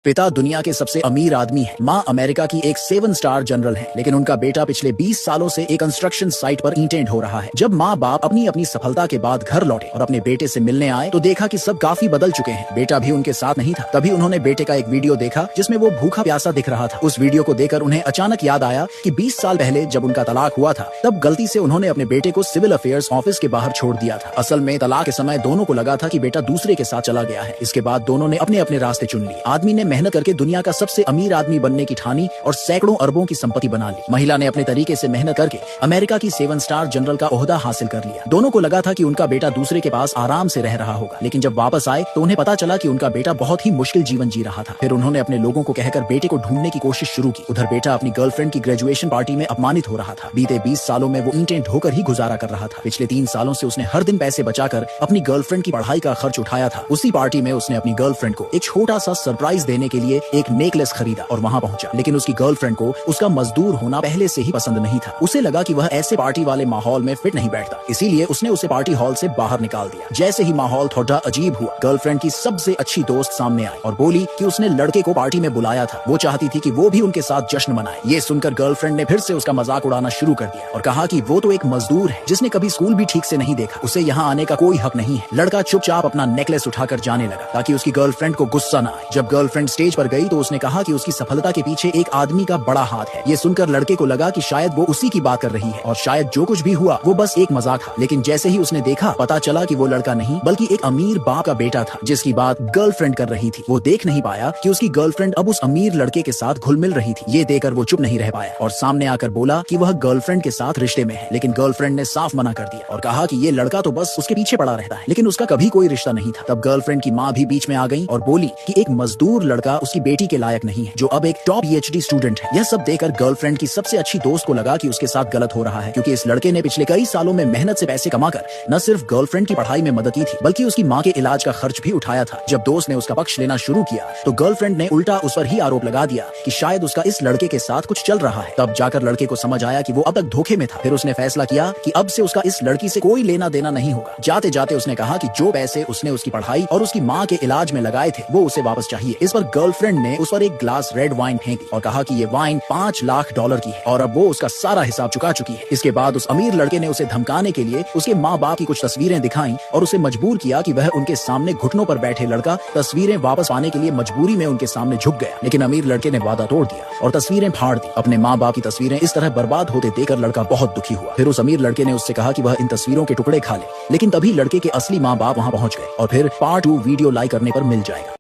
पिता दुनिया के सबसे अमीर आदमी है, माँ अमेरिका की एक 7 स्टार जनरल है, लेकिन उनका बेटा पिछले 20 सालों से एक कंस्ट्रक्शन साइट पर ईंटें ढो रहा है। जब माँ बाप अपनी अपनी सफलता के बाद घर लौटे और अपने बेटे से मिलने आए तो देखा कि सब काफी बदल चुके हैं। बेटा भी उनके साथ नहीं था। तभी उन्होंने बेटे का एक वीडियो देखा जिसमें वो भूखा प्यासा दिख रहा था। उस वीडियो को देखकर उन्हें अचानक याद आया कि 20 साल पहले जब उनका तलाक हुआ था तब गलती से उन्होंने अपने बेटे को सिविल अफेयर्स ऑफिस के बाहर छोड़ दिया था। असल में तलाक के समय दोनों को लगा था कि बेटा दूसरे के साथ चला गया है। इसके बाद दोनों ने अपने अपने रास्ते चुन लिए। आदमी ने मेहनत करके दुनिया का सबसे अमीर आदमी बनने की ठानी और सैकड़ों अरबों की संपत्ति बना ली। महिला ने अपने तरीके से मेहनत करके अमेरिका की 7 स्टार जनरल का ओहदा हासिल कर लिया। दोनों को लगा था कि उनका बेटा दूसरे के पास आराम से रह रहा होगा, लेकिन जब वापस आए तो उन्हें पता चला कि उनका बेटा बहुत ही मुश्किल जीवन जी रहा था। फिर उन्होंने अपने लोगों को कहकर बेटे को ढूंढने की कोशिश शुरू की। उधर बेटा अपनी गर्लफ्रेंड की ग्रेजुएशन पार्टी में अपमानित हो रहा था। बीते 20 सालों में वो ईंटें ढोकर ही गुजारा कर रहा था। पिछले 3 सालों से उसने हर दिन पैसे बचाकर अपनी गर्लफ्रेंड की पढ़ाई का खर्च उठाया था। उसी पार्टी में उसने अपनी गर्लफ्रेंड को एक छोटा सा सरप्राइज देने के लिए एक नेकलेस खरीदा और वहां पहुंचा, लेकिन उसकी गर्लफ्रेंड को उसका मजदूर होना पहले से ही पसंद नहीं था। उसे लगा कि वह ऐसे पार्टी वाले माहौल में फिट नहीं बैठता, इसीलिए उसने उसे पार्टी हॉल से बाहर निकाल दिया। जैसे ही माहौल थोड़ा अजीब हुआ, गर्लफ्रेंड की सबसे अच्छी दोस्त सामने आई और बोली कि उसने लड़के को पार्टी में बुलाया था। वो चाहती थी कि वो भी उनके साथ जश्न मनाए। ये सुनकर गर्लफ्रेंड ने फिर से उसका मजाक उड़ाना शुरू कर दिया और कहा कि वो तो एक मजदूर है जिसने कभी स्कूल भी ठीक से नहीं देखा, उसे यहाँ आने का कोई हक नहीं है। लड़का चुपचाप अपना नेकलेस उठाकर जाने लगा ताकि उसकी गर्लफ्रेंड को गुस्सा न आए। जब गर्लफ्रेंड स्टेज पर गई तो उसने कहा कि उसकी सफलता के पीछे एक आदमी का बड़ा हाथ है। ये सुनकर लड़के को लगा कि शायद वो उसी की बात कर रही है और शायद जो कुछ भी हुआ वो बस एक मजाक था। लेकिन जैसे ही उसने देखा, पता चला कि वो लड़का नहीं बल्कि एक अमीर बाप का बेटा था जिसकी बात गर्लफ्रेंड कर रही थी। वो देख नहीं पाया कि उसकी गर्लफ्रेंड अब उस अमीर लड़के के साथ घुल मिल रही थी। ये देखकर वो चुप नहीं रह पाया और सामने आकर बोला कि वह गर्लफ्रेंड के साथ रिश्ते में है। लेकिन गर्लफ्रेंड ने साफ मना कर दिया और कहा कि ये लड़का तो बस उसके पीछे पड़ा रहता है, लेकिन उसका कभी कोई रिश्ता नहीं था। तब गर्लफ्रेंड की माँ भी बीच में आ गई और बोली कि एक मजदूर लड़का उसकी बेटी के लायक नहीं है जो अब एक टॉप PhD स्टूडेंट है। यह सब देखकर गर्लफ्रेंड की सबसे अच्छी दोस्त को लगा कि उसके साथ गलत हो रहा है, क्योंकि इस लड़के ने पिछले कई सालों में मेहनत से पैसे कमाकर न सिर्फ गर्लफ्रेंड की पढ़ाई में मदद की थी बल्कि उसकी माँ के इलाज का खर्च भी उठाया था। जब दोस्त ने उसका पक्ष लेना शुरू किया तो गर्लफ्रेंड ने उल्टा उस पर ही आरोप लगा दिया कि शायद उसका इस लड़के के साथ कुछ चल रहा है। तब जाकर लड़के को समझ आया कि वो अब तक धोखे में था। फिर उसने फैसला किया कि अब से उसका इस लड़की से कोई लेना देना नहीं होगा। जाते जाते उसने कहा कि जो पैसे उसने उसकी पढ़ाई और उसकी माँ के इलाज में लगाए थे वो उसे वापस चाहिए। इस पर गर्लफ्रेंड ने उस पर एक ग्लास रेड वाइन फेंक दी और कहा कि ये वाइन $5 लाख की है और अब वो उसका सारा हिसाब चुका चुकी है। इसके बाद उस अमीर लड़के ने उसे धमकाने के लिए उसके माँ बाप की कुछ तस्वीरें दिखाई और उसे मजबूर किया कि वह उनके सामने घुटनों पर बैठे लड़का तस्वीरें वापस पाने के लिए मजबूरी में उनके सामने झुक गया। लेकिन अमीर लड़के ने वादा तोड़ दिया और तस्वीरें फाड़ दी। अपने माँ बाप की तस्वीरें इस तरह बर्बाद होते देखकर लड़का बहुत दुखी हुआ। फिर उस अमीर लड़के ने उससे कहा कि वह इन तस्वीरों के टुकड़े खा ले, लेकिन तभी लड़के के असली माँ बाप वहाँ पहुँच गए। और फिर पार्ट 2 वीडियो लाइक करने पर मिल जाएगा।